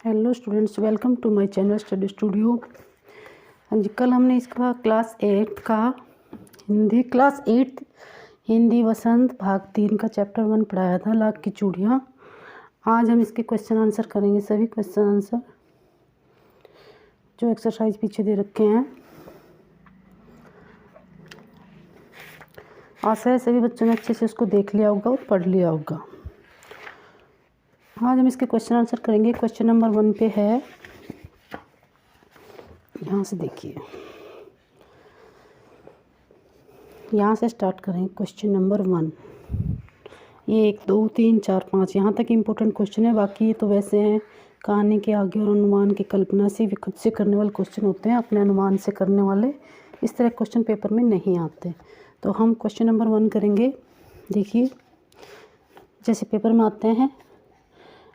Hello students, welcome to my channel study studio. हाँ जी, कल हमने इसका क्लास 8 का हिंदी वसंत भाग 3 का चैप्टर 1 पढ़ाया था, लाख की चूड़ियाँ। आज हम इसके क्वेश्चन आंसर करेंगे, सभी क्वेश्चन आंसर जो एक्सरसाइज पीछे दे रखे हैं। आशा है सभी बच्चों ने अच्छे से उसको देख लिया होगा और पढ़ लिया होगा। आज हम इसके क्वेश्चन आंसर करेंगे। क्वेश्चन नंबर 1 पे है, यहाँ से देखिए, यहाँ से स्टार्ट करें। क्वेश्चन नंबर 1, ये 1 2 3 4 5 यहाँ तक इम्पोर्टेंट क्वेश्चन है। बाकी ये तो वैसे हैं, कहानी के आगे और अनुमान की कल्पना से भी खुद से करने वाले क्वेश्चन होते हैं, अपने अनुमान से करने वाले। इस तरह क्वेश्चन पेपर में नहीं आते। तो हम क्वेश्चन नंबर 1 करेंगे। देखिए, जैसे पेपर में आते हैं,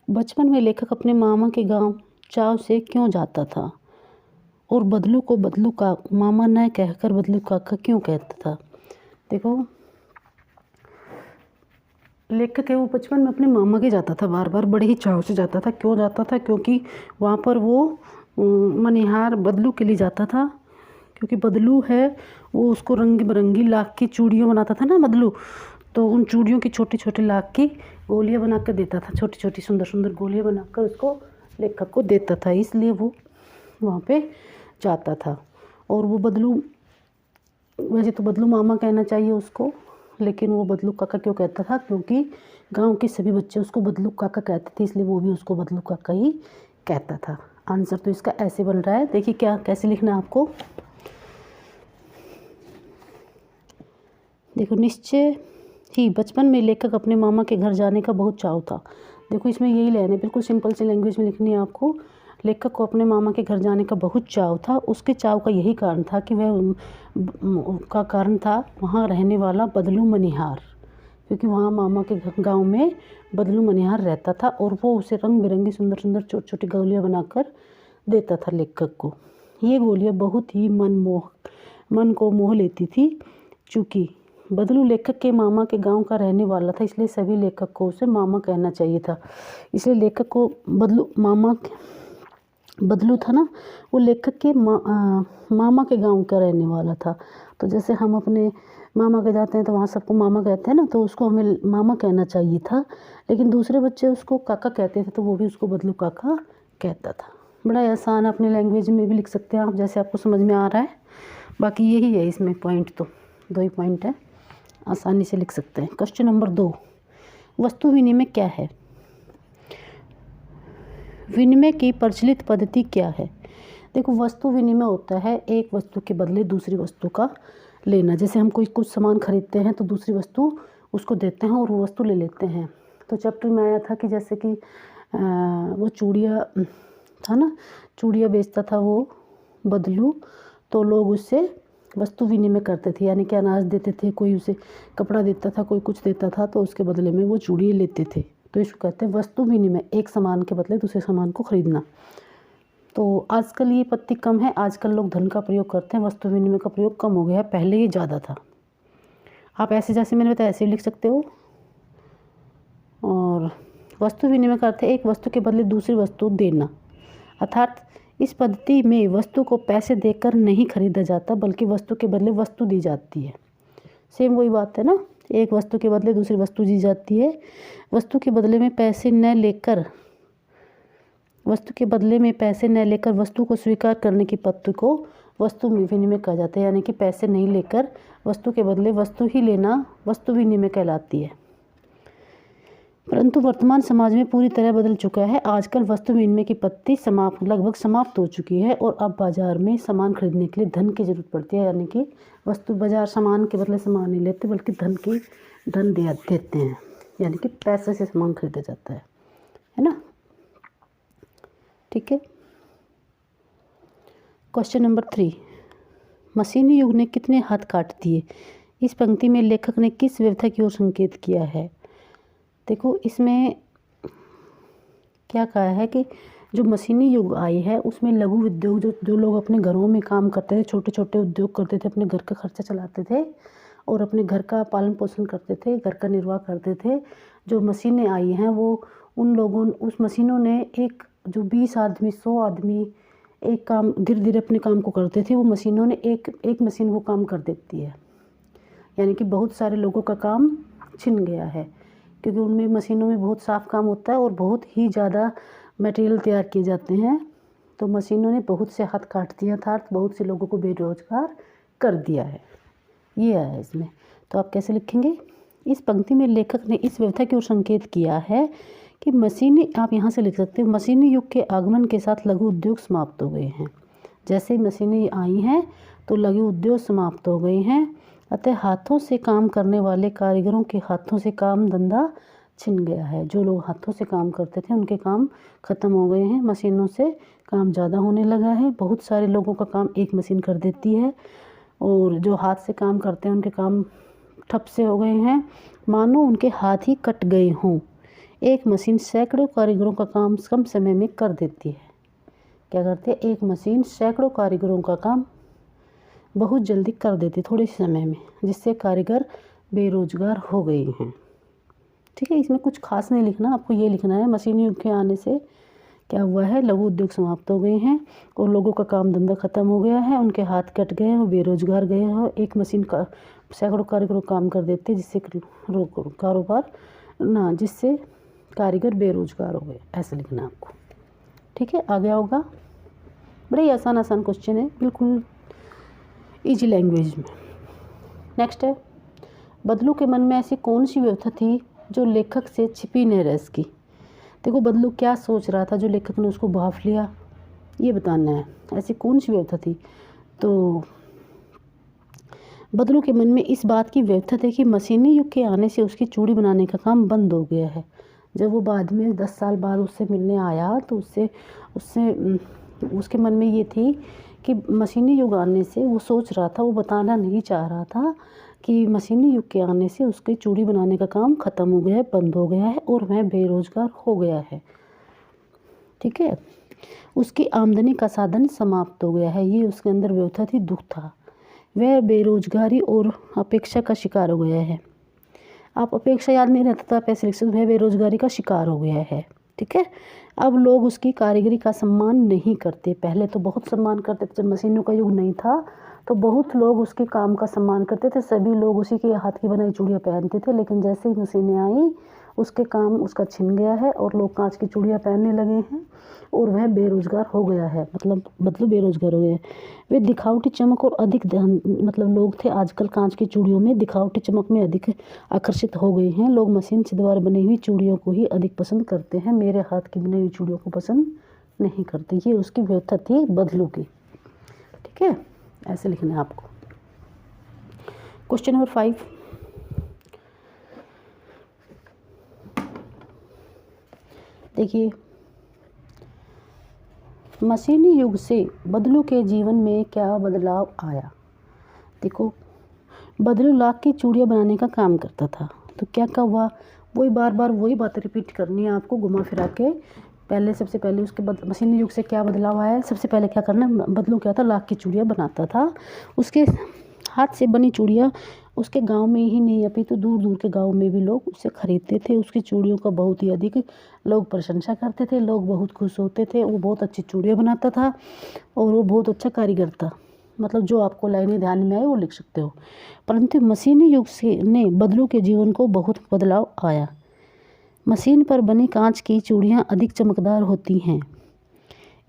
बचपन में लेखक अपने मामा के गांव चाव से क्यों जाता था और बदलू को बदलू का मामा न कहकर बदलू काका क्यों कहता था। देखो, लेखक है वो बचपन में अपने मामा के जाता था, बार बार बड़े ही चाव से जाता था। क्यों जाता था? क्योंकि वहाँ पर वो मनिहार बदलू के लिए जाता था। क्योंकि बदलू है वो उसको रंग बिरंगी लाख की चूड़ियाँ बनाता था ना बदलू, तो उन चूड़ियों की छोटी छोटी लाख की गोलियाँ बना कर देता था। छोटी छोटी सुंदर सुंदर गोलियाँ बनाकर उसको लेखक को देता था, इसलिए वो वहाँ पे जाता था। और वो बदलू, वैसे तो बदलू मामा कहना चाहिए उसको, लेकिन वो बदलू काका क्यों कहता था? क्योंकि गांव के सभी बच्चे उसको बदलू काका कहते थे, इसलिए वो भी उसको बदलू काका ही कहता था। आंसर तो इसका ऐसे बन रहा है। देखिए क्या कैसे लिखना है आपको। देखो, निश्चय ही बचपन में लेखक अपने मामा के घर जाने का बहुत चाव था। देखो, इसमें यही लाइन है, बिल्कुल सिंपल सी लैंग्वेज में लिखनी है आपको। लेखक को अपने मामा के घर जाने का बहुत चाव था। उसके चाव का यही कारण था कि वहाँ रहने वाला बदलू मनिहार, क्योंकि वहाँ मामा के गांव में बदलू मनिहार रहता था और वो उसे रंग बिरंगी सुंदर सुंदर छोटी छोटी गोलियाँ बनाकर देता था लेखक को। ये गोलियाँ बहुत ही मन को मोह लेती थी। चूँकि बदलू लेखक के मामा के गांव का रहने वाला था, इसलिए सभी लेखक को उसे मामा कहना चाहिए था। इसलिए लेखक को बदलू था ना, वो लेखक के मामा के गांव का रहने वाला था। तो जैसे हम अपने मामा के जाते हैं तो वहाँ सबको मामा कहते हैं ना, तो उसको हमें मामा कहना चाहिए था। लेकिन दूसरे बच्चे उसको काका कहते थे, तो वो भी उसको बदलू काका कहता था। बड़ा आसान, अपनी लैंग्वेज में भी लिख सकते हैं आप, जैसे आपको समझ में आ रहा है। बाकी यही है इसमें पॉइंट, तो 2 ही पॉइंट है, आसानी से लिख सकते हैं। क्वेश्चन नंबर 2, वस्तु विनिमय क्या है? विनिमय की प्रचलित पद्धति क्या है? देखो, वस्तु विनिमय होता है एक वस्तु के बदले दूसरी वस्तु का लेना। जैसे हम कुछ सामान खरीदते हैं तो दूसरी वस्तु उसको देते हैं और वो वस्तु ले लेते हैं। तो चैप्टर में आया था कि जैसे कि वो चूड़ियाँ था ना, चूड़ियाँ बेचता था वो बदलू, तो लोग उससे वस्तु विनिमय करते थे, यानी कि अनाज देते थे, कोई उसे कपड़ा देता था, कोई कुछ देता था, तो उसके बदले में वो चूड़ियाँ लेते थे। तो इसको कहते हैं वस्तु विनिमय, एक सामान के बदले दूसरे सामान को खरीदना। तो आजकल ये पद्धति कम है, आजकल लोग धन का प्रयोग करते हैं, वस्तु विनिमय का प्रयोग कम हो गया है, पहले ये ज़्यादा था। आप ऐसे जैसे मैंने बताया ऐसे लिख सकते हो। और वस्तु विनिमय का अर्थ है एक वस्तु के बदले दूसरी वस्तु देना, अर्थात इस पद्धति में वस्तु को पैसे देकर नहीं खरीदा जाता, बल्कि वस्तु के बदले वस्तु दी जाती है। सेम वही बात है ना, एक वस्तु के बदले दूसरी वस्तु दी जाती है। वस्तु के बदले में पैसे न लेकर वस्तु को स्वीकार करने की पद्धति को वस्तु विनिमय कहा जाता है। यानी कि पैसे नहीं लेकर वस्तु के बदले वस्तु ही लेना वस्तु विनिमय कहलाती है। परंतु वर्तमान समाज में पूरी तरह बदल चुका है। आजकल वस्तु विनिमय की पद्धति लगभग समाप्त हो चुकी है और अब बाजार में सामान खरीदने के लिए धन की जरूरत पड़ती है। यानी कि बाजार सामान के बदले सामान नहीं लेते, बल्कि धन देते हैं, यानी कि पैसे से सामान खरीदा जाता है ना। ठीक है। क्वेश्चन नंबर 3, मशीनी युग ने कितने हाथ काट दिए? इस पंक्ति में लेखक ने किस व्यवस्था की ओर संकेत किया है? देखो, इसमें क्या कहा है कि जो मशीनी युग आई है उसमें लघु उद्योग, जो लोग अपने घरों में काम करते थे, छोटे छोटे उद्योग करते थे, अपने घर का खर्चा चलाते थे और अपने घर का पालन पोषण करते थे, घर का निर्वाह करते थे। जो मशीनें आई हैं वो उस मशीनों ने एक जो 20 आदमी 100 आदमी एक काम धीरे धीरे अपने काम को करते थे, वो मशीनों ने एक मशीन वो काम कर देती है। यानी कि बहुत सारे लोगों का काम छिन गया है, क्योंकि उनमें मशीनों में बहुत साफ काम होता है और बहुत ही ज़्यादा मटेरियल तैयार किए जाते हैं। तो मशीनों ने बहुत से हाथ काट दिया था, बहुत से लोगों को बेरोजगार कर दिया है। ये है इसमें। तो आप कैसे लिखेंगे? इस पंक्ति में लेखक ने इस व्यवस्था की ओर संकेत किया है कि मशीनी, आप यहाँ से लिख सकते हो, मशीनी युग के आगमन के साथ लघु उद्योग समाप्त हो गए हैं। जैसे ही मशीनें आई हैं तो लघु उद्योग समाप्त हो गए हैं, अतः हाथों से काम करने वाले कारीगरों के हाथों से काम धंधा छिन गया है। जो लोग हाथों से काम करते थे उनके काम ख़त्म हो गए हैं, मशीनों से काम ज़्यादा होने लगा है। बहुत सारे लोगों का काम एक मशीन कर देती है, और जो हाथ से काम करते हैं उनके काम ठप से हो गए हैं, मानो उनके हाथ ही कट गए हों। एक मशीन सैकड़ों कारीगरों का काम कम समय में कर देती है। क्या करते हैं? एक मशीन सैकड़ों कारीगरों का काम बहुत जल्दी कर देती थोड़े समय में, जिससे कारीगर बेरोजगार हो गए हैं। ठीक है, इसमें कुछ खास नहीं लिखना, आपको ये लिखना है मशीनी युग के आने से क्या हुआ है, लघु उद्योग समाप्त हो गए हैं और लोगों का काम धंधा ख़त्म हो गया है, उनके हाथ कट गए हैं, वो बेरोजगार गए हैं। एक मशीन का सैकड़ों कारीगरों काम कर देते हैं, जिससे कारोबार ना, जिससे कारीगर बेरोजगार हो गए। ऐसे लिखना है आपको। ठीक है, आ गया होगा। बड़े ही आसान क्वेश्चन है, बिल्कुल ईजी लैंग्वेज में। नेक्स्ट है, बदलू के मन में ऐसी कौन सी व्यवस्था थी जो लेखक से छिपी न रह सकी? देखो, बदलू क्या सोच रहा था जो लेखक ने उसको भांप लिया, ये बताना है। ऐसी कौन सी व्यवस्था थी? तो बदलू के मन में इस बात की व्यवस्था थी कि मशीनी युग के आने से उसकी चूड़ी बनाने का काम बंद हो गया है। जब वो बाद में 10 साल बाद उससे मिलने आया तो उसके मन में ये थी कि मशीनी युग आने से वो सोच रहा था, वो बताना नहीं चाह रहा था कि मशीनी युग के आने से उसकी चूड़ी बनाने का काम ख़त्म हो गया है, बंद हो गया है और वह बेरोजगार हो गया है। ठीक है, उसकी आमदनी का साधन समाप्त हो गया है, ये उसके अंदर व्यवस्था थी, दुख था। वह बेरोजगारी और अपेक्षा का शिकार हो गया है। आप अपेक्षा याद नहीं रहता तो आप ऐसे लिख सकते, वह बेरोजगारी का शिकार हो गया है। ठीक है, अब लोग उसकी कारीगरी का सम्मान नहीं करते। पहले तो बहुत सम्मान करते थे, जब मशीनों का युग नहीं था तो बहुत लोग उसके काम का सम्मान करते थे, सभी लोग उसी के हाथ की बनाई चूड़ियाँ पहनते थे। लेकिन जैसे ही मशीनें आई उसके काम उसका छिन गया है और लोग कांच की चूड़ियाँ पहनने लगे हैं और वह बेरोजगार हो गया है, मतलब बेरोजगार हो गया है। वे दिखावटी चमक और अधिक ध्यान, मतलब लोग थे आजकल कांच की चूड़ियों में दिखावटी चमक में अधिक आकर्षित हो गए हैं। लोग मशीन से द्वारा बनी हुई चूड़ियों को ही अधिक पसंद करते हैं, मेरे हाथ की बनी हुई चूड़ियों को पसंद नहीं करते। ये उसकी व्यवस्था थी बदलू की। ठीक है, ऐसे लिखना है आपको। क्वेश्चन नंबर 5, देखिए, मशीनी युग से बदलू के जीवन में क्या बदलाव आया? देखो, बदलू लाख की चूड़ियाँ बनाने का काम करता था, तो क्या क्या हुआ, वही बार बार वही बातें रिपीट करनी है आपको घुमा फिरा के। सबसे पहले उसके मशीनी युग से क्या बदलाव आया है, सबसे पहले क्या करना है, बदलू क्या था, लाख की चूड़ियाँ बनाता था। उसके हाथ से बनी चूड़ियाँ उसके गांव में ही नहीं अपितु दूर दूर के गांव में भी लोग उससे खरीदते थे। उसकी चूड़ियों का बहुत ही अधिक लोग प्रशंसा करते थे, लोग बहुत खुश होते थे। वो बहुत अच्छी चूड़ियाँ बनाता था और वो बहुत अच्छा कारीगर था। मतलब जो आपको लाइनें ध्यान में आए वो लिख सकते हो। परंतु मशीनी युग से ने बदलू के जीवन को बहुत बदलाव आया। मशीन पर बनी कांच की चूड़ियाँ अधिक चमकदार होती हैं।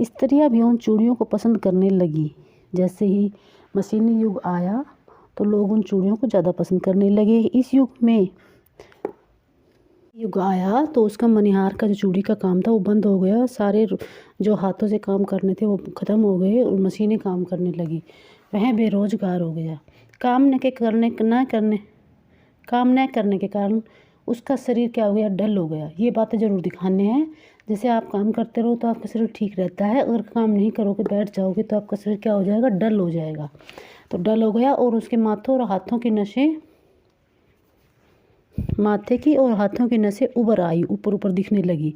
स्त्रियाँ भी उन चूड़ियों को पसंद करने लगी। जैसे ही मशीनी युग आया तो लोग उन चूड़ियों को ज़्यादा पसंद करने लगे। इस युग आया तो उसका मनिहार का जो चूड़ी का काम था वो बंद हो गया। सारे जो हाथों से काम करने थे वो ख़त्म हो गए और मशीनें काम करने लगी। वह बेरोजगार हो गया। काम न करने के कारण उसका शरीर क्या हो गया, डल हो गया। ये बातें ज़रूर दिखाने हैं। जैसे आप काम करते रहो तो आपका शरीर ठीक रहता है, अगर काम नहीं करोगे बैठ जाओगे तो आपका शरीर क्या हो जाएगा, डल हो जाएगा। तो डल हो गया और उसके माथे की और हाथों की नसें उभर आई, ऊपर दिखने लगी।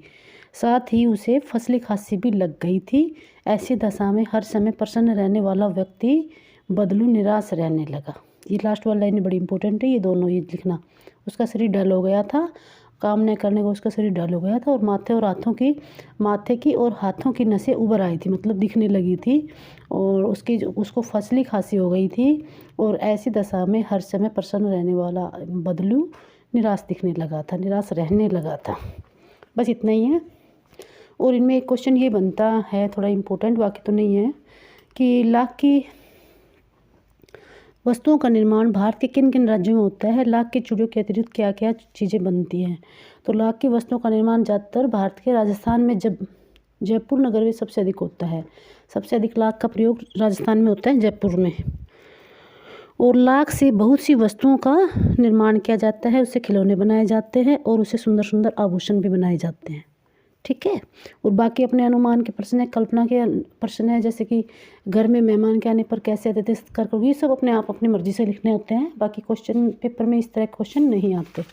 साथ ही उसे फसली खांसी भी लग गई थी। ऐसी दशा में हर समय प्रसन्न रहने वाला व्यक्ति बदलू निराश रहने लगा। ये लास्ट वाली लाइन बड़ी इंपॉर्टेंट है, ये दोनों ये लिखना। उसका शरीर डल हो गया था काम न करने का उसका शरीर ढल हो गया था और माथे की और हाथों की नसें उभर आई थी, मतलब दिखने लगी थी, और उसको फसली खांसी हो गई थी। और ऐसी दशा में हर समय प्रसन्न रहने वाला बदलू निराश रहने लगा था। बस इतना ही है। और इनमें एक क्वेश्चन ये बनता है थोड़ा इम्पोर्टेंट, बाकी तो नहीं है, कि लाख की वस्तुओं का निर्माण भारत के किन किन राज्यों में होता है। लाख की चूड़ियों के अतिरिक्त क्या क्या चीज़ें बनती हैं। तो लाख की वस्तुओं का निर्माण ज़्यादातर भारत के राजस्थान में जयपुर नगर में सबसे अधिक होता है। सबसे अधिक लाख का प्रयोग राजस्थान में होता है, जयपुर में। और लाख से बहुत सी वस्तुओं का निर्माण किया जाता है, उससे खिलौने बनाए जाते हैं और उससे सुंदर सुंदर आभूषण भी बनाए जाते हैं। ठीक है। और बाकी अपने अनुमान के प्रश्न है, कल्पना के प्रश्न है, जैसे कि घर में मेहमान के आने पर कैसे आते थे, कर ये सब अपने आप अपनी मर्जी से लिखने होते हैं। बाकी क्वेश्चन पेपर में इस तरह के क्वेश्चन नहीं आते।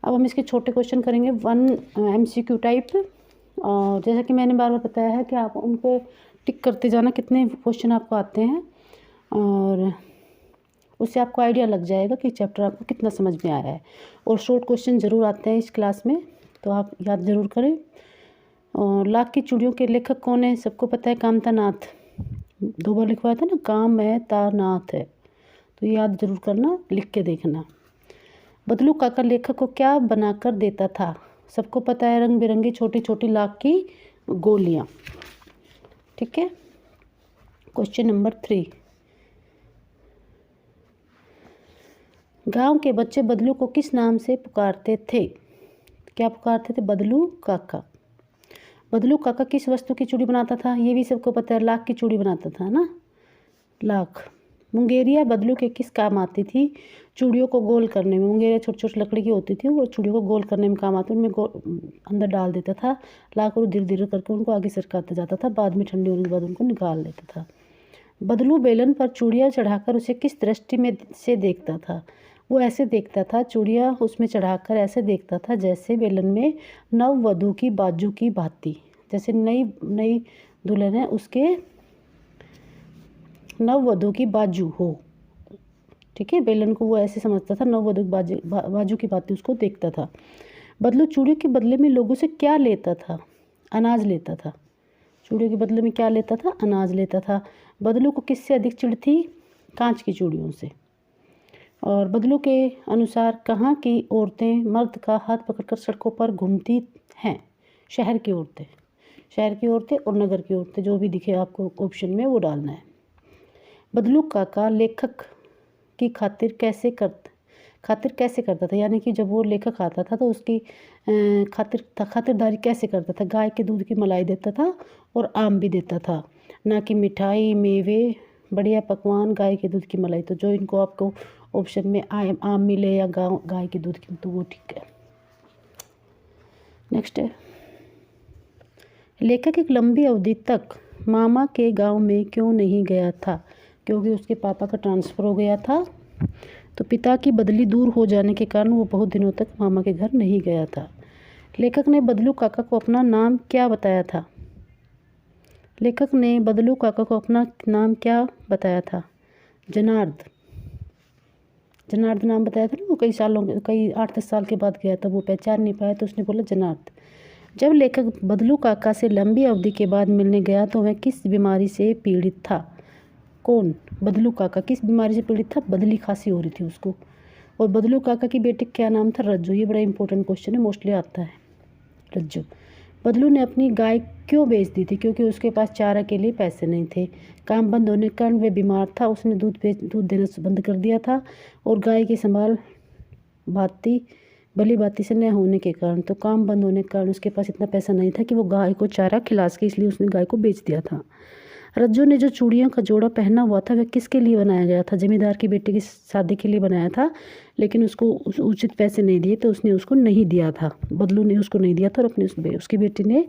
अब हम इसके छोटे क्वेश्चन करेंगे 1 MCQ टाइप। और जैसा कि मैंने बार बार बताया है कि आप उन पर टिक करते जाना कितने क्वेश्चन आपको आते हैं, और उससे आपको आइडिया लग जाएगा कि चैप्टर आपको कितना समझ में आया है। और शॉर्ट क्वेश्चन ज़रूर आते हैं इस क्लास में, तो आप याद ज़रूर करें। और लाख की चूड़ियों के लेखक कौन है, सबको पता है, कामता नाथ। 2 बार लिखवाया था ना, काम है ता नाथ है, तो याद ज़रूर करना, लिख के देखना। बदलू काका लेखक को क्या बनाकर देता था, सबको पता है, रंग बिरंगी छोटी छोटी लाख की गोलियाँ। ठीक है। क्वेश्चन नंबर 3, गांव के बच्चे बदलू को किस नाम से पुकारते थे। क्या पुकारते थे, बदलू काका। बदलू काका किस वस्तु की चूड़ी बनाता था, ये भी सबको पता है, लाख की चूड़ी बनाता था ना, लाख। मुंगेरिया बदलू के किस काम आती थी, चूड़ियों को गोल करने में। मुंगेरिया छोटी छोटी लकड़ी की होती थी, वो चूड़ियों को गोल करने में काम आती, उनमें अंदर डाल देता था लाख, और धीरे धीरे करके उनको आगे सरकाता जाता था, बाद में ठंडी होने के बाद उनको निकाल लेता था। बदलू बेलन पर चूड़ियाँ चढ़ाकर उसे किस दृष्टि में से देखता था, वो ऐसे देखता था, चूड़ियाँ उसमें चढ़ाकर ऐसे देखता था जैसे बेलन में नववधू की बाजू की भांति, जैसे नई दुल्हन है उसके नववधू की बाजू हो। ठीक है, बेलन को वो ऐसे समझता था, नववधू की बाजू की भांति उसको देखता था। बदलू चूड़ियों के बदले में लोगों से क्या लेता था, अनाज लेता था। चूड़ियों के बदले में क्या लेता था, अनाज लेता था। बदलू को किससे अधिक चिढ़ थी, कांच की चूड़ियों से। और बदलू के अनुसार कहाँ की औरतें मर्द का हाथ पकड़कर सड़कों पर घूमती हैं, शहर की औरतें। शहर की औरतें और नगर की औरतें, जो भी दिखे आपको ऑप्शन में वो डालना है। बदलू काका लेखक की खातिर कैसे करता था, यानी कि जब वो लेखक आता था तो उसकी खातिरदारी कैसे करता था। गाय के दूध की मलाई देता था और आम भी देता था, ना कि मिठाई, मेवे, बढ़िया पकवान, गाय के दूध की मलाई। तो जो इनको आपको ऑप्शन में आम मिले या गाय के दूध की, तो वो ठीक है। नेक्स्ट है, लेखक एक लंबी अवधि तक मामा के गांव में क्यों नहीं गया था, क्योंकि उसके पापा का ट्रांसफ़र हो गया था। तो पिता की बदली दूर हो जाने के कारण वो बहुत दिनों तक मामा के घर नहीं गया था। लेखक ने बदलू काका को अपना नाम क्या बताया था। लेखक ने बदलू काका को अपना नाम क्या बताया था, जनार्द नाम बताया था ना। वो कई 8-10 साल के बाद गया था, वो पहचान नहीं पाया तो उसने बोला जनार्द। जब लेखक बदलू काका से लंबी अवधि के बाद मिलने गया तो वह किस बीमारी से पीड़ित था। कौन, बदलू काका किस बीमारी से पीड़ित था, बदली खांसी हो रही थी उसको। और बदलू काका की बेटी क्या नाम था, रज्जू। ये बड़ा इंपॉर्टेंट क्वेश्चन है, मोस्टली आता है, रज्जू। बदलू ने अपनी गाय क्यों बेच दी थी, क्योंकि उसके पास चारा के लिए पैसे नहीं थे। काम बंद होने के कारण वह बीमार था, उसने दूध देना बंद कर दिया था। और गाय की संभाल भली भांति से न होने के कारण, तो काम बंद होने के कारण उसके पास इतना पैसा नहीं था कि वो गाय को चारा खिला सके, इसलिए उसने गाय को बेच दिया था। रज्जू ने जो चूड़ियों का जोड़ा पहना हुआ था वह किसके लिए बनाया गया था, जमींदार की बेटी की शादी के लिए बनाया था, लेकिन उसको उचित पैसे नहीं दिए तो उसने उसको नहीं दिया था। बदलू ने उसको नहीं दिया था और उसकी बेटी ने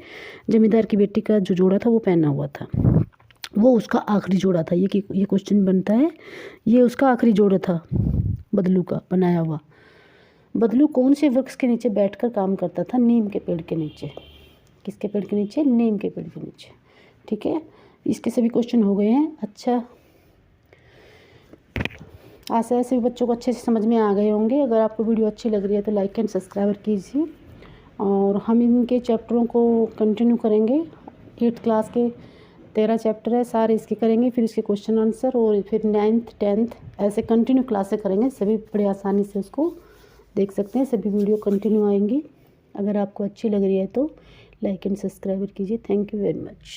जमींदार की बेटी का जो जोड़ा था वो पहना हुआ था, वो उसका आखिरी जोड़ा था। ये क्वेश्चन बनता है, ये उसका आखिरी जोड़ा था बदलू का बनाया हुआ। बदलू कौन से वृक्ष के नीचे बैठकर काम करता था, नीम के पेड़ के नीचे। किसके पेड़ के नीचे, नीम के पेड़ के नीचे। ठीक है, इसके सभी क्वेश्चन हो गए हैं। अच्छा, आशा है ऐसे भी बच्चों को अच्छे से समझ में आ गए होंगे। अगर आपको वीडियो अच्छी लग रही है तो लाइक एंड सब्सक्राइब कीजिए। और हम इनके चैप्टरों को कंटिन्यू करेंगे। 8th क्लास के 13 चैप्टर है, सारे इसके करेंगे, फिर इसके क्वेश्चन आंसर, और फिर 9th 10th ऐसे कंटिन्यू क्लासें करेंगे। सभी बड़े आसानी से उसको देख सकते हैं। सभी वीडियो कंटिन्यू आएंगी। अगर आपको अच्छी लग रही है तो लाइक एंड सब्सक्राइब कीजिए। Thank you very much.